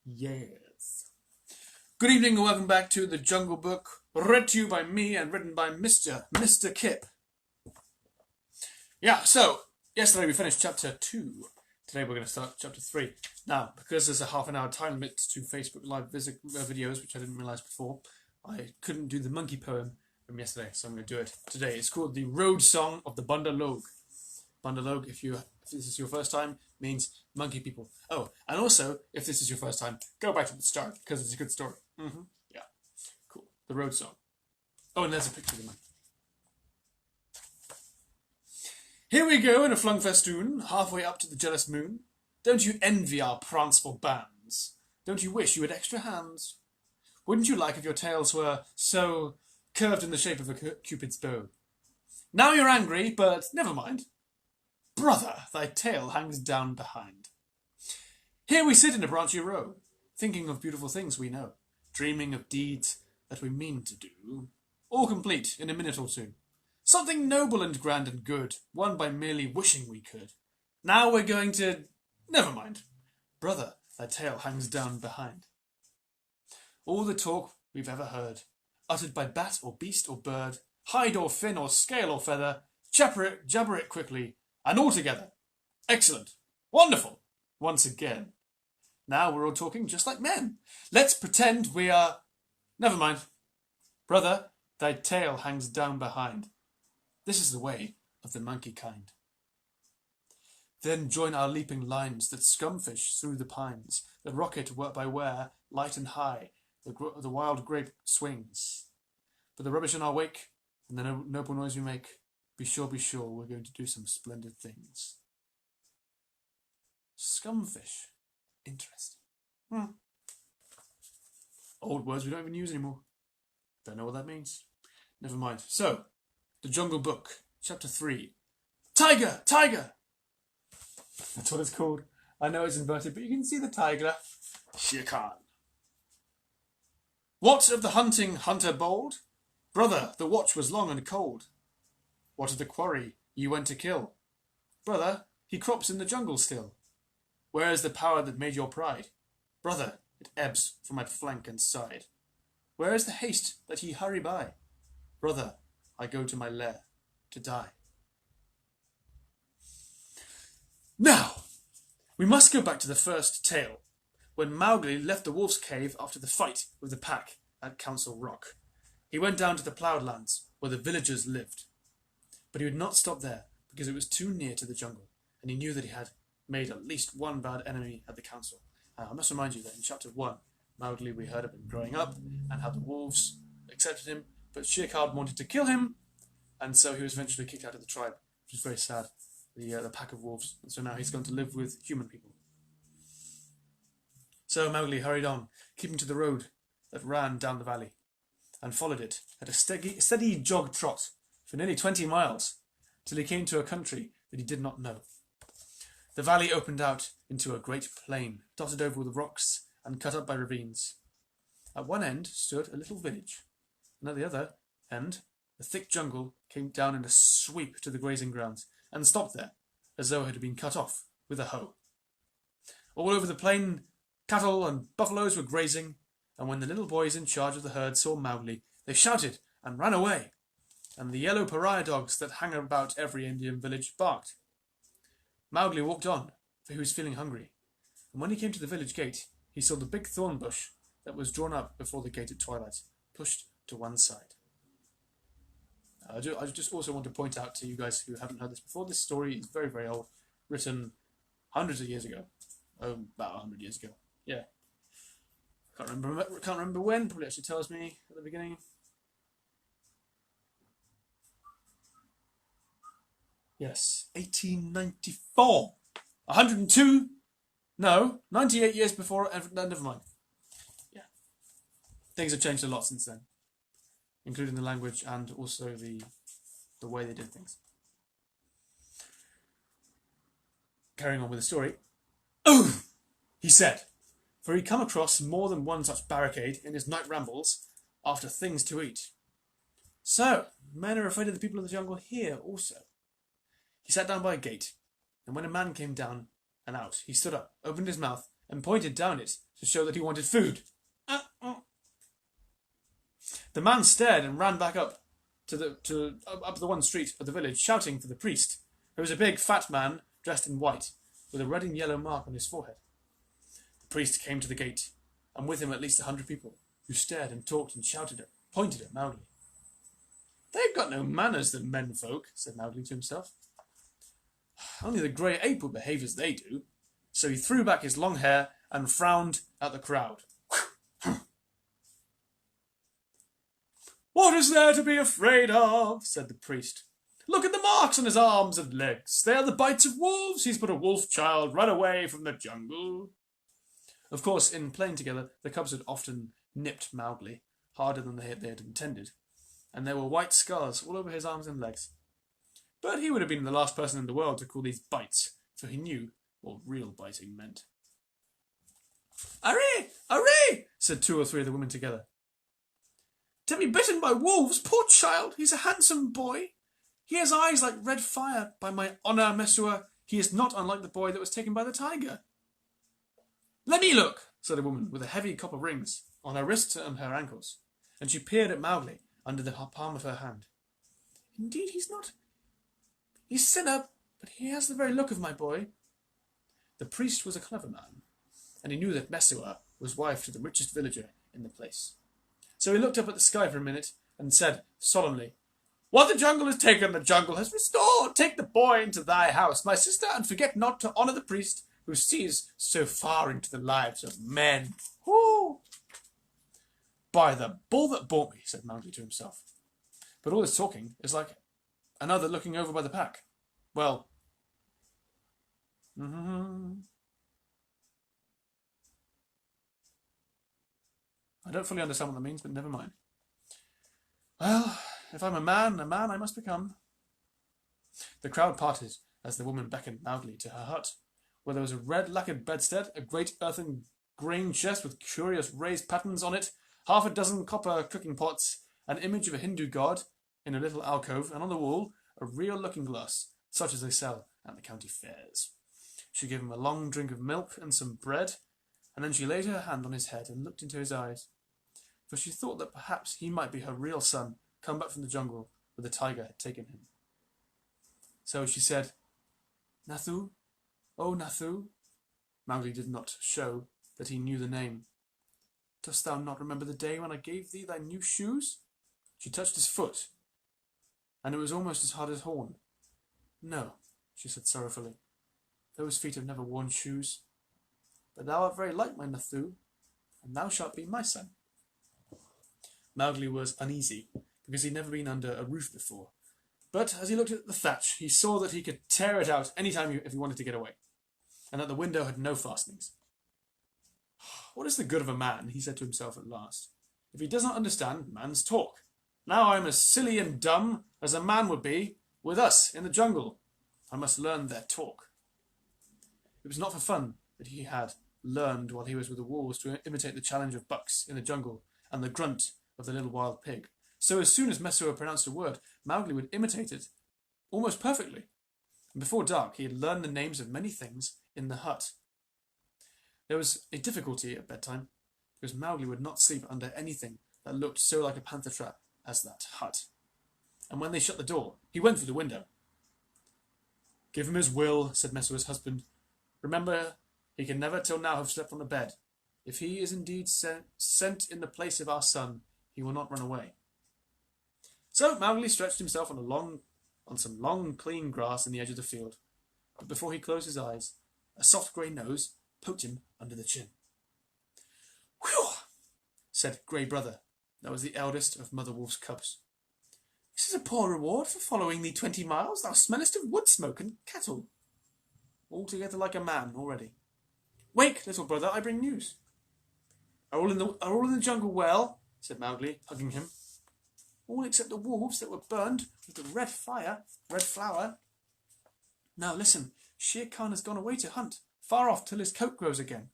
Yes. Good evening and welcome back to The Jungle Book, read to you by me and written by Mr. Kip. Yeah, so, yesterday we finished chapter 2. Today we're going to start chapter 3. Now, because there's a half an hour time limit to Facebook Live videos, which I didn't realise before, I couldn't do the monkey poem from yesterday, so I'm going to do it today. It's called The Road Song of the Bandalog. Bandalog, if this is your first time, means monkey people. Oh, and also, if this is your first time, go back to the start, because it's a good story. Yeah, cool. The Road Song. Oh, and there's a picture of the monkey. Here we go in a flung festoon, halfway up to the jealous moon. Don't you envy our pranceful bands? Don't you wish you had extra hands? Wouldn't you like if your tails were so curved in the shape of a Cupid's bow? Now you're angry, but never mind. Brother, thy tail hangs down behind. Here we sit in a branchy row, thinking of beautiful things we know, dreaming of deeds that we mean to do, all complete in a minute or two. Something noble and grand and good, won by merely wishing we could. Now we're going to... Never mind. Brother, thy tail hangs down behind. All the talk we've ever heard, uttered by bat or beast or bird, hide or fin or scale or feather, jabber it quickly, and all together. Excellent. Wonderful. Once again. Now we're all talking just like men. Let's pretend we are... Never mind. Brother, thy tail hangs down behind. This is the way of the monkey kind. Then join our leaping lines that scumfish through the pines, that rocket by where, light and high, the wild grape swings. But the rubbish in our wake, and the noble noise we make, be sure we're going to do some splendid things. Scumfish. Interesting. Old words we don't even use anymore. Don't know what that means. Never mind. So, The Jungle Book, Chapter 3. Tiger! Tiger! That's what it's called. I know it's inverted, but you can see the tiger. Shere Khan. What of the hunting, hunter bold? Brother, the watch was long and cold. What of the quarry you went to kill? Brother, he crops in the jungle still. Where is the power that made your pride? Brother, it ebbs from my flank and side. Where is the haste that ye hurry by? Brother, I go to my lair to die. Now, we must go back to the first tale, when Mowgli left the wolf's cave after the fight with the pack at Council Rock. He went down to the ploughed lands where the villagers lived. But he would not stop there, because it was too near to the jungle, and he knew that he had made at least one bad enemy at the council. I must remind you that in chapter 1, Mowgli, we heard of him growing up, and how the wolves accepted him, but Shere Khan wanted to kill him, and so he was eventually kicked out of the tribe, which is very sad, the pack of wolves, and so now he's going to live with human people. So Mowgli hurried on, keeping to the road that ran down the valley, and followed it at a steady jog trot for nearly 20 miles, till he came to a country that he did not know. The valley opened out into a great plain, dotted over with rocks and cut up by ravines. At one end stood a little village, and at the other end the thick jungle came down in a sweep to the grazing grounds, and stopped there, as though it had been cut off with a hoe. All over the plain, cattle and buffaloes were grazing, and when the little boys in charge of the herd saw Mowgli, they shouted and ran away, and the yellow pariah dogs that hang about every Indian village barked. Mowgli walked on, for he was feeling hungry, and when he came to the village gate, he saw the big thorn bush that was drawn up before the gate at twilight, pushed to one side. I just also want to point out to you guys who haven't heard this before, this story is very, very old, written hundreds of years ago. About 100 years ago. Yeah. Can't remember when, probably actually tells me at the beginning. Yes, 1894. 102? No, 98 years before. No, never mind. Yeah. Things have changed a lot since then, including the language and also the way they did things. Carrying on with the story. Oh, he said, for he'd come across more than one such barricade in his night rambles after things to eat. So, men are afraid of the people of the jungle here also. He sat down by a gate, and when a man came down and out, he stood up, opened his mouth, and pointed down it to show that he wanted food. The man stared and ran back up up the one street of the village, shouting for the priest. There was a big, fat man dressed in white, with a red and yellow mark on his forehead. The priest came to the gate, and with him at least 100 people, who stared and talked and shouted pointed at Mowgli. "They've got no manners, the menfolk," said Mowgli to himself. "Only the grey ape will behave as they do." So he threw back his long hair and frowned at the crowd. "What is there to be afraid of?" said the priest. "Look at the marks on his arms and legs. They are the bites of wolves. He's but a wolf child run away from the jungle." Of course, in playing together, the cubs had often nipped Mowgli harder than they had intended, and there were white scars all over his arms and legs. But he would have been the last person in the world to call these bites, for he knew what real biting meant. "Arre! Arre!" said 2 or 3 of the women together. "To be bitten by wolves, poor child! He's a handsome boy. He has eyes like red fire. By my honour, Messua, he is not unlike the boy that was taken by the tiger." "Let me look," said a woman with heavy copper rings on her wrists and her ankles, and she peered at Mowgli under the palm of her hand. "Indeed, he's not. He's thinner, but he has the very look of my boy." The priest was a clever man, and he knew that Messua was wife to the richest villager in the place. So he looked up at the sky for a minute and said solemnly, "What the jungle has taken, the jungle has restored. Take the boy into thy house, my sister, and forget not to honour the priest who sees so far into the lives of men." Whoo! "By the bull that bought me," said Mowgli to himself. "But all this talking is like another looking over by the pack. Well, I don't fully understand what that means, but never mind. Well, if I'm a man I must become." The crowd parted as the woman beckoned Mowgli to her hut, where there was a red lacquered bedstead, a great earthen grain chest with curious raised patterns on it, 6 copper cooking pots, an image of a Hindu god in a little alcove, and on the wall a real looking glass, such as they sell at the county fairs. She gave him a long drink of milk and some bread, and then she laid her hand on his head and looked into his eyes, for she thought that perhaps he might be her real son, come back from the jungle where the tiger had taken him. So she said, "Nathu, oh Nathu." Mowgli did not show that he knew the name. "Dost thou not remember the day when I gave thee thy new shoes?" She touched his foot, and it was almost as hard as horn. "No," she said sorrowfully. "Those feet have never worn shoes. But thou art very like my Nathu, and thou shalt be my son." Mowgli was uneasy, because he had never been under a roof before. But as he looked at the thatch, he saw that he could tear it out any time if he wanted to get away, and that the window had no fastenings. "What is the good of a man," he said to himself at last, "if he does not understand man's talk? Now I am as silly and dumb as a man would be with us in the jungle. I must learn their talk." It was not for fun that he had learned while he was with the wolves to imitate the challenge of bucks in the jungle and the grunt of the little wild pig. So as soon as Messua pronounced a word, Mowgli would imitate it almost perfectly. And before dark he had learned the names of many things in the hut. There was a difficulty at bedtime, because Mowgli would not sleep under anything that looked so like a panther trap as that hut. And when they shut the door, he went through the window. "Give him his will," said Messua's husband. "Remember, he can never till now have slept on a bed. If he is indeed sent in the place of our son, he will not run away." So Mowgli stretched himself on some long, clean grass in the edge of the field. But before he closed his eyes, a soft grey nose poked him under the chin. "Whew!" said Grey Brother, that was the eldest of Mother Wolf's cubs. "This is a poor reward for following thee 20 miles. Thou smellest of wood smoke and cattle. Altogether like a man already. Wake, little brother, I bring news." Are all in the jungle well?" said Mowgli, hugging him. "All except the wolves that were burned with the red flower. Now listen, Shere Khan has gone away to hunt, far off till his coat grows again,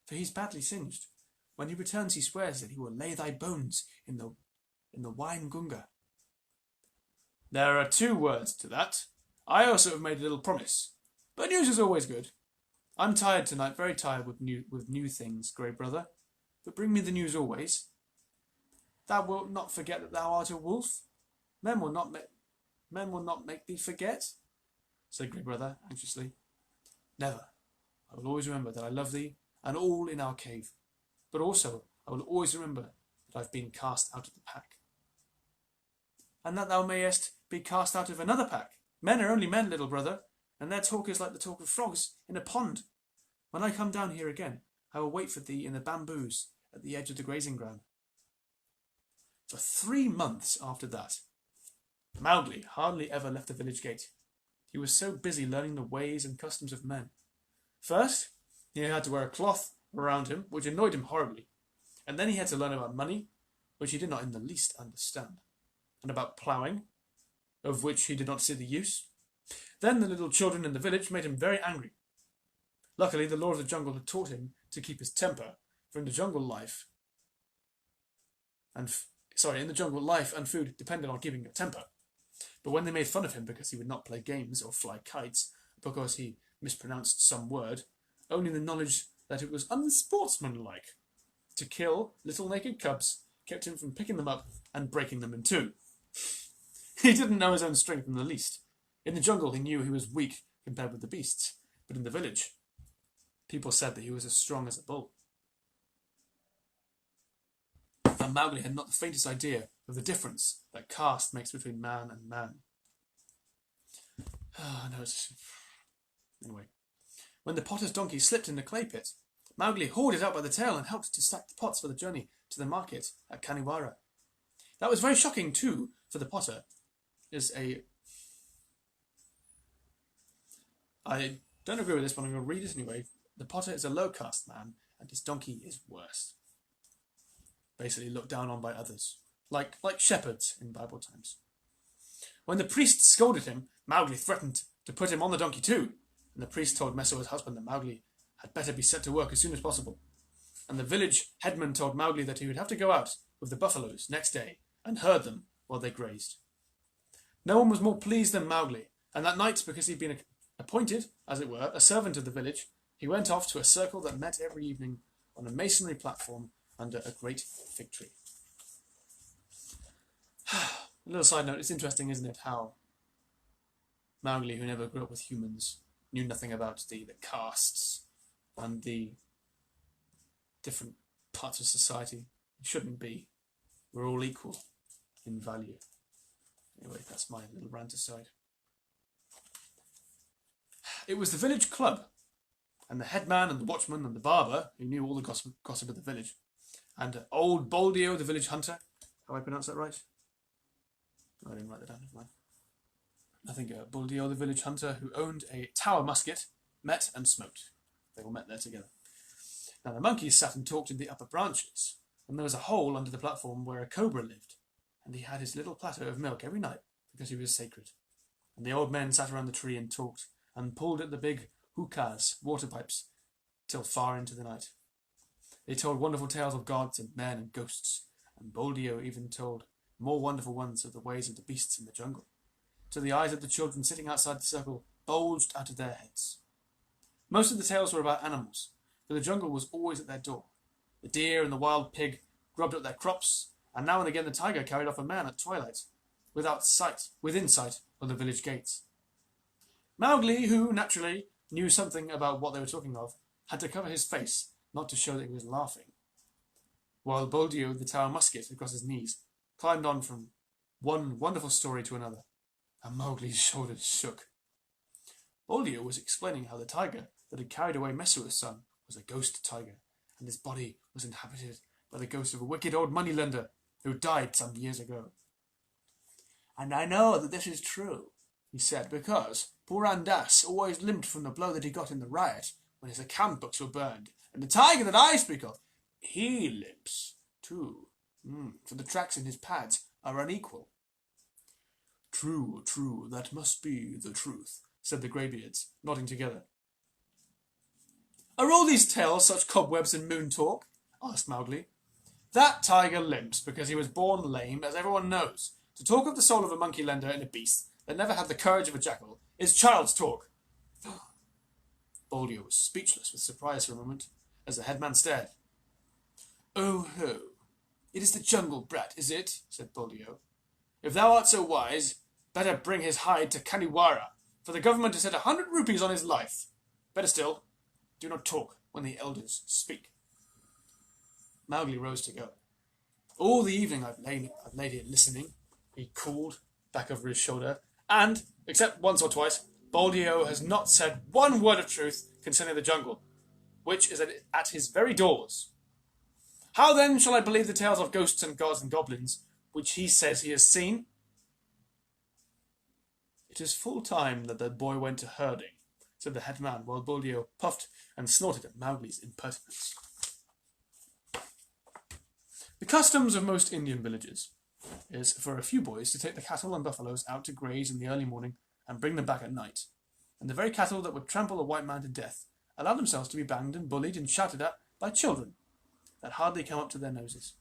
for he's badly singed. When he returns he swears that he will lay thy bones in the wine gunga." "There are 2 words to that. I also have made a little promise, but news is always good. I'm tired tonight, very tired with new things, Grey Brother. But bring me the news always. Thou wilt not forget that thou art a wolf. Men will not make thee forget, said Grey Brother anxiously. Never. I will always remember that I love thee and all in our cave. But also I will always remember that I've been cast out of the pack. And that thou mayest be cast out of another pack. Men are only men, little brother, and their talk is like the talk of frogs in a pond. When I come down here again, I will wait for thee in the bamboos at the edge of the grazing ground. For 3 months after that, Mowgli hardly ever left the village gate. He was so busy learning the ways and customs of men. First, he had to wear a cloth around him, which annoyed him horribly, and then he had to learn about money, which he did not in the least understand, and about ploughing, of which he did not see the use. Then the little children in the village made him very angry. Luckily, the Lord of the Jungle had taught him to keep his temper, for in the jungle life and food depended on keeping your temper. But when they made fun of him because he would not play games or fly kites, because he mispronounced some word, only the knowledge that it was unsportsmanlike to kill little naked cubs kept him from picking them up and breaking them in two. He didn't know his own strength in the least. In the jungle he knew he was weak compared with the beasts, but in the village people said that he was as strong as a bull. And Mowgli had not the faintest idea of the difference that caste makes between man and man. Anyway, when the potter's donkey slipped in the clay pit, Mowgli hauled it out by the tail and helped to stack the pots for the journey to the market at Kaniwara. That was very shocking too, for the potter is I don't agree with this, but I'm going to read it anyway. The potter is a low caste man, and his donkey is worse. Basically looked down on by others, like shepherds in Bible times. When the priest scolded him, Mowgli threatened to put him on the donkey too, and the priest told Messoa's husband that Mowgli had better be set to work as soon as possible. And the village headman told Mowgli that he would have to go out with the buffaloes next day and herd them while they grazed. No one was more pleased than Mowgli, and that night, because he'd been appointed, as it were, a servant of the village, he went off to a circle that met every evening on a masonry platform under a great fig tree. A little side note, it's interesting, isn't it, how Mowgli, who never grew up with humans, knew nothing about the castes and the different parts of society. It shouldn't be. We're all equal in value. Anyway, that's my little rant aside. It was the village club, and the headman and the watchman and the barber, who knew all the gossip of the village, and old Boldio, the village hunter. Have I pronounced that right? No, I didn't write that down, never mind. I think Boldio, the village hunter, who owned a tower musket, met and smoked. They all met there together. Now the monkeys sat and talked in the upper branches, and there was a hole under the platform where a cobra lived, and he had his little platter of milk every night because he was sacred. And the old men sat around the tree and talked, and pulled at the big hookahs, water pipes, till far into the night. They told wonderful tales of gods and men and ghosts, and Boldio even told more wonderful ones of the ways of the beasts in the jungle, till the eyes of the children sitting outside the circle bulged out of their heads. Most of the tales were about animals, for the jungle was always at their door. The deer and the wild pig grubbed at their crops, and now and again the tiger carried off a man at twilight, within sight of the village gates. Mowgli, who naturally knew something about what they were talking of, had to cover his face, not to show that he was laughing, while Boldio, the tower musket across his knees, climbed on from one wonderful story to another, and Mowgli's shoulders shook. Boldio was explaining how the tiger that had carried away Messua's son was a ghost tiger, and his body was inhabited by the ghost of a wicked old moneylender who died some years ago. And I know that this is true, he said, because Purun Das always limped from the blow that he got in the riot when his account books were burned, and the tiger that I speak of, he limps too, for the tracks in his pads are unequal. True, true, that must be the truth, said the greybeards, nodding together. Are all these tales such cobwebs and moon talk? Asked Mowgli. That tiger limps because he was born lame, as everyone knows. To talk of the soul of a monkey-lender in a beast that never had the courage of a jackal is child's talk. Boldio was speechless with surprise for a moment, as the headman stared. "Oh ho! It is the jungle brat, is it?" said Boldio. "If thou art so wise, better bring his hide to Kaniwara, for the government has set 100 rupees on his life. Better still, do not talk when the elders speak." Mowgli rose to go. "All the evening I've laid here listening," he called back over his shoulder, "and, except once or twice, Boldio has not said one word of truth concerning the jungle, which is at his very doors. How then shall I believe the tales of ghosts and gods and goblins, which he says he has seen?" "It is full time that the boy went to herding," said the headman, while Boldio puffed and snorted at Mowgli's impertinence. The customs of most Indian villages is for a few boys to take the cattle and buffaloes out to graze in the early morning and bring them back at night, and the very cattle that would trample a white man to death allow themselves to be banged and bullied and shouted at by children that hardly come up to their noses.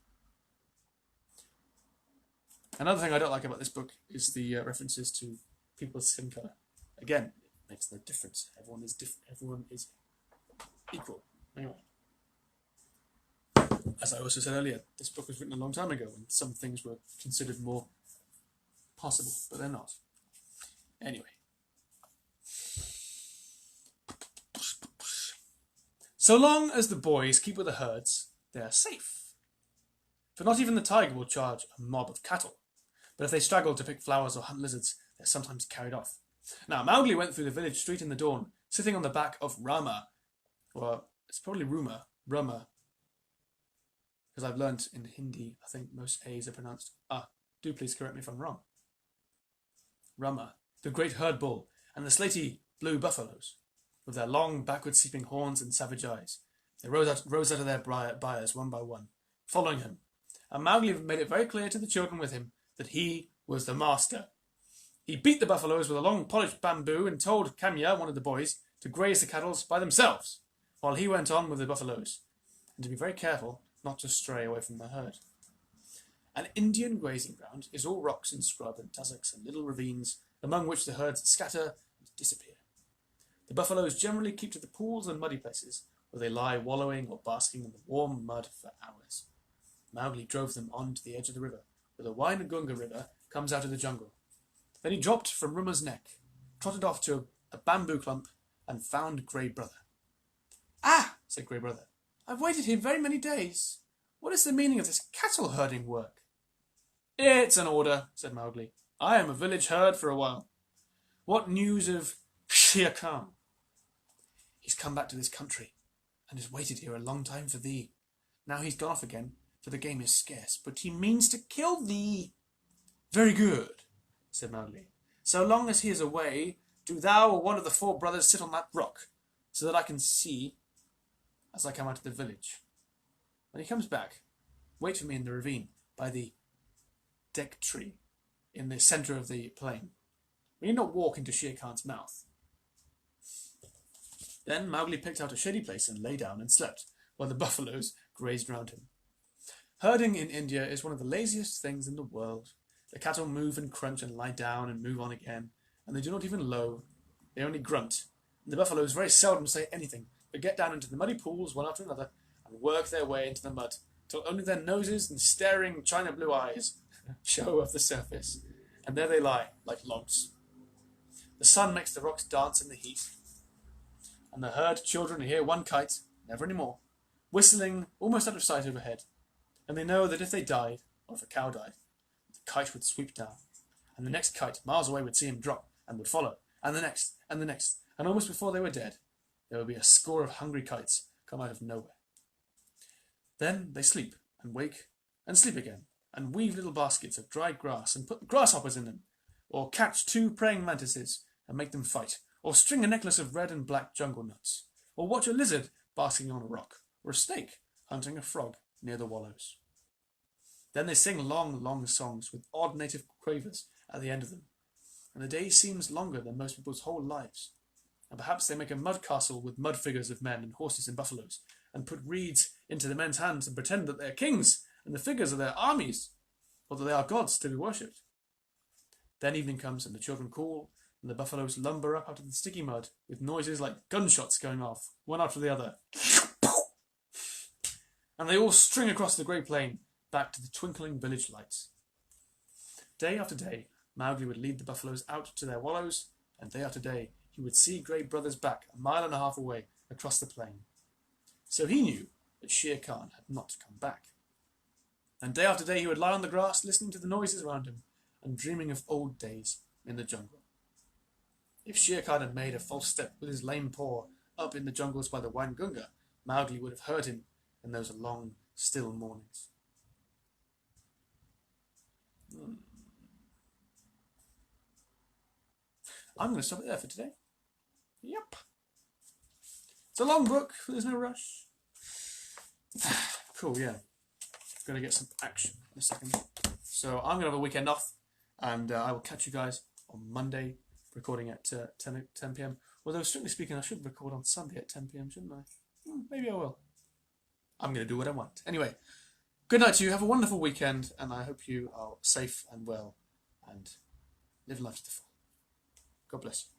Another thing I don't like about this book is the references to people's skin colour. Again, it makes no difference. Everyone is different. Everyone is equal. Anyway, as I also said earlier, this book was written a long time ago when some things were considered more possible, but they're not. Anyway. So long as the boys keep with the herds, they are safe. For not even the tiger will charge a mob of cattle. But if they straggle to pick flowers or hunt lizards, they are sometimes carried off. Now, Mowgli went through the village street in the dawn, sitting on the back of Rama. Or, it's probably Ruma, because I've learnt in Hindi, I think most A's are pronounced do please correct me if I'm wrong. Rama, the great herd bull, and the slaty blue buffaloes, with their long, backward-sweeping horns and savage eyes. They rose out of their byres one by one, following him, and Mowgli made it very clear to the children with him that he was the master. He beat the buffaloes with a long polished bamboo and told Kamya, one of the boys, to graze the cattle by themselves, while he went on with the buffaloes, and to be very careful not to stray away from the herd. An Indian grazing ground is all rocks and scrub and tussocks and little ravines, among which the herds scatter and disappear. The buffaloes generally keep to the pools and muddy places, where they lie wallowing or basking in the warm mud for hours. Mowgli drove them on to the edge of the river, where the Waingunga River comes out of the jungle. Then he dropped from Ruma's neck, trotted off to a bamboo clump, and found Grey Brother. "Ah," said Grey Brother, "I've waited here very many days. What is the meaning of this cattle herding work?" "It's an order," said Mowgli. "I am a village herd for a while. What news of Shere Khan?" "He's come back to this country, and has waited here a long time for thee. Now he's gone off again, for the game is scarce, but he means to kill thee." "Very good," said Mowgli. "So long as he is away, do thou or one of the 4 brothers sit on that rock, so that I can see as I come out of the village. When he comes back, wait for me in the ravine by the dek tree in the centre of the plain. We need not walk into Shere Khan's mouth." Then Mowgli picked out a shady place and lay down and slept, while the buffaloes grazed round him. Herding in India is one of the laziest things in the world. The cattle move and crunch and lie down and move on again, and they do not even low. They only grunt, and the buffaloes very seldom say anything, but get down into the muddy pools one after another and work their way into the mud, till only their noses and staring china blue eyes show above the surface, and there they lie like logs. The sun makes the rocks dance in the heat, and the herd children hear one kite, never any more, whistling almost out of sight overhead, and they know that if they died, or if a cow died, the kite would sweep down, and the next kite miles away would see him drop, and would follow, and the next, and almost before they were dead, there would be a score of hungry kites come out of nowhere. Then they sleep, and wake, and sleep again, and weave little baskets of dried grass, and put grasshoppers in them, or catch 2 praying mantises, and make them fight, or string a necklace of red and black jungle nuts, or watch a lizard basking on a rock, or a snake hunting a frog near the wallows. Then they sing long, long songs with odd native quavers at the end of them, and the day seems longer than most people's whole lives. And perhaps they make a mud castle with mud figures of men and horses and buffaloes, and put reeds into the men's hands and pretend that they are kings and the figures of their armies, or that they are gods to be worshipped. Then evening comes and the children call, and the buffaloes lumber up out of the sticky mud with noises like gunshots going off, one after the other. And they all string across the great plain, back to the twinkling village lights. Day after day, Mowgli would lead the buffaloes out to their wallows, and day after day he would see Grey Brothers back 1.5 miles away across the plain. So he knew that Shere Khan had not come back. And day after day he would lie on the grass listening to the noises around him and dreaming of old days in the jungle. If Shere Khan had made a false step with his lame paw up in the jungles by the Waingunga, Mowgli would have heard him in those long, still mornings. I'm going to stop it there for today. Yep. It's a long book, but there's no rush. Cool, yeah. Gonna get some action in a second. So I'm going to have a weekend off, and I will catch you guys on Monday, recording at 10 p.m. Although, strictly speaking, I should record on Sunday at 10 p.m, shouldn't I? Maybe I will. I'm going to do what I want. Anyway, good night to you. Have a wonderful weekend, and I hope you are safe and well and live life to the full. God bless you.